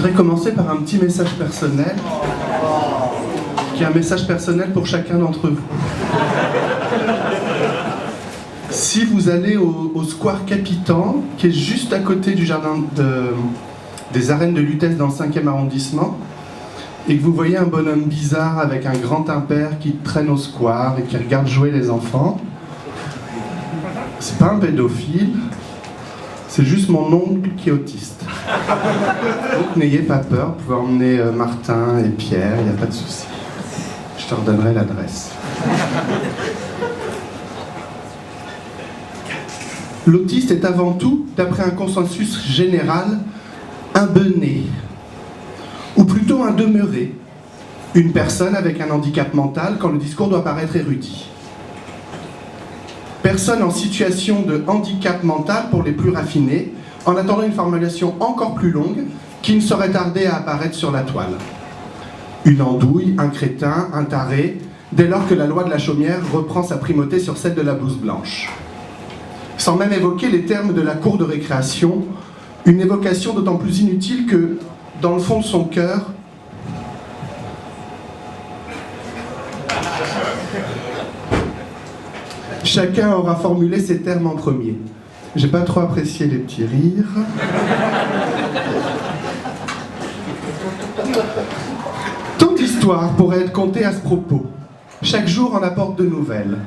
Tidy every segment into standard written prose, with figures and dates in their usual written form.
voudrais commencer par un petit message personnel, qui est un message personnel pour chacun d'entre vous. Si vous allez au Square Capitan, qui est juste à côté du jardin des arènes de Lutèce dans le 5e arrondissement, et que vous voyez un bonhomme bizarre avec un grand impair qui traîne au square et qui regarde jouer les enfants, c'est pas un pédophile, c'est juste mon oncle qui est autiste. Donc n'ayez pas peur, vous pouvez emmener Martin et Pierre, il n'y a pas de souci. Je te redonnerai l'adresse. L'autiste est avant tout, d'après un consensus général, un bené, ou plutôt un demeuré, une personne avec un handicap mental quand le discours doit paraître érudit. Personne en situation de handicap mental pour les plus raffinés, en attendant une formulation encore plus longue qui ne saurait tarder à apparaître sur la toile. Une andouille, un crétin, un taré, dès lors que la loi de la chaumière reprend sa primauté sur celle de la blouse blanche. Sans même évoquer les termes de la cour de récréation, une évocation d'autant plus inutile que, dans le fond de son cœur, chacun aura formulé ces termes en premier. J'ai pas trop apprécié les petits rires. Tant d'histoires pourraient être contées à ce propos. Chaque jour en apporte de nouvelles.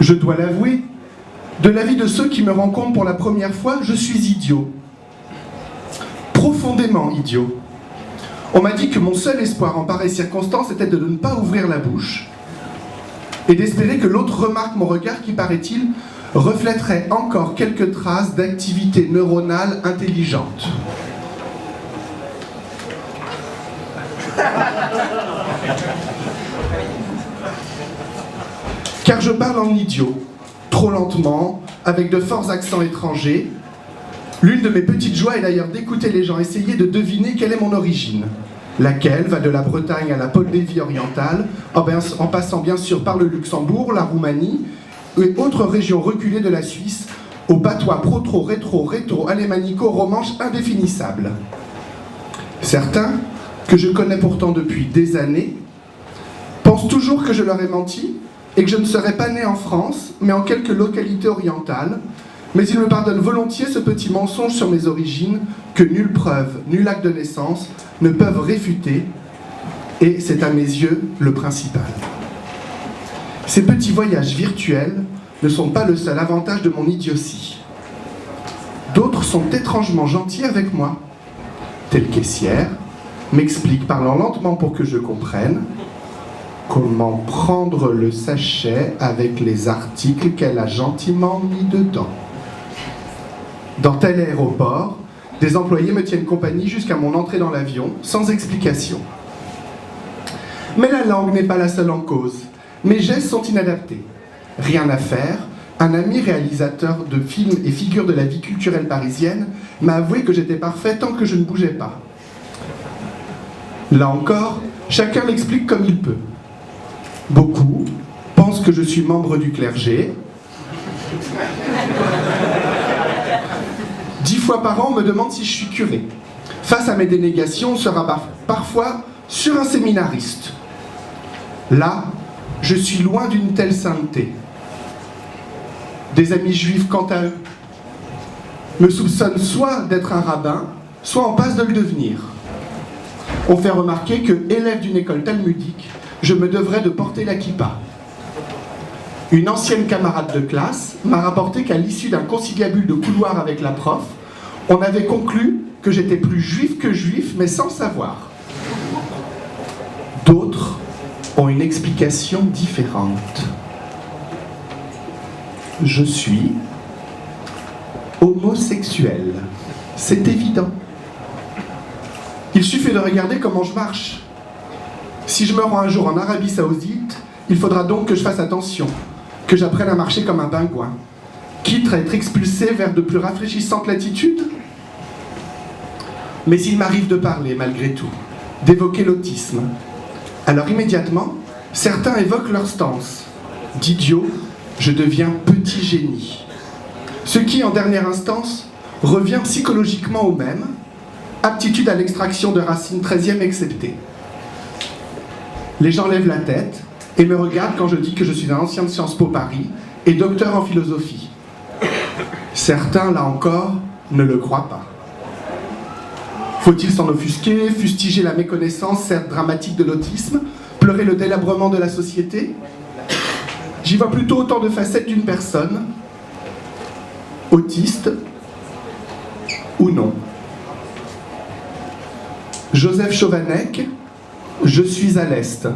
Je dois l'avouer, de l'avis de ceux qui me rencontrent pour la première fois, je suis idiot. Profondément idiot. On m'a dit que mon seul espoir en pareille circonstance était de ne pas ouvrir la bouche et d'espérer que l'autre remarque mon regard qui, paraît-il, reflèterait encore quelques traces d'activité neuronale intelligente. Car je parle en idiot, trop lentement, avec de forts accents étrangers. L'une de mes petites joies est d'ailleurs d'écouter les gens essayer de deviner quelle est mon origine, laquelle va de la Bretagne à la Moldavie orientale, en passant bien sûr par le Luxembourg, la Roumanie et autres régions reculées de la Suisse, au patois proto-rétro-alémanico-romanche indéfinissable. Certains, que je connais pourtant depuis des années, pensent toujours que je leur ai menti et que je ne serais pas né en France, mais en quelque localité orientale, mais ils me pardonnent volontiers ce petit mensonge sur mes origines que nulle preuve, nul acte de naissance ne peuvent réfuter, et c'est à mes yeux le principal. Ces petits voyages virtuels ne sont pas le seul avantage de mon idiotie. D'autres sont étrangement gentils avec moi. Telle caissière m'explique, parlant lentement pour que je comprenne, comment prendre le sachet avec les articles qu'elle a gentiment mis dedans. Dans tel aéroport, des employés me tiennent compagnie jusqu'à mon entrée dans l'avion, sans explication. Mais la langue n'est pas la seule en cause. Mes gestes sont inadaptés. Rien à faire, un ami réalisateur de films et figure de la vie culturelle parisienne m'a avoué que j'étais parfait tant que je ne bougeais pas. Là encore, chacun m'explique comme il peut. Beaucoup pensent que je suis membre du clergé. 10 fois par an, on me demande si je suis curé. Face à mes dénégations, on sera parfois sur un séminariste. Là, je suis loin d'une telle sainteté. Des amis juifs, quant à eux, me soupçonnent soit d'être un rabbin, soit en passe de le devenir. On fait remarquer que, élève d'une école talmudique, je me devrais de porter la kippa. Une ancienne camarade de classe m'a rapporté qu'à l'issue d'un conciliabule de couloir avec la prof, on avait conclu que j'étais plus juif que juif, mais sans le savoir. D'autres ont une explication différente. Je suis homosexuel. C'est évident. Il suffit de regarder comment je marche. Si je me rends un jour en Arabie Saoudite, il faudra donc que je fasse attention, que j'apprenne à marcher comme un pingouin, quitte à être expulsé vers de plus rafraîchissantes latitudes. Mais il m'arrive de parler malgré tout, d'évoquer l'autisme. Alors immédiatement, certains évoquent leur stance. D'idiot, je deviens petit génie. Ce qui, en dernière instance, revient psychologiquement au même, aptitude à l'extraction de racines 13e exceptée. Les gens lèvent la tête et me regardent quand je dis que je suis un ancien de Sciences Po Paris et docteur en philosophie. Certains, là encore, ne le croient pas. Faut-il s'en offusquer, fustiger la méconnaissance, certes dramatique, de l'autisme, pleurer le délabrement de la société? J'y vois plutôt autant de facettes d'une personne, autiste ou non. Joseph Chovanec, je suis à l'Est.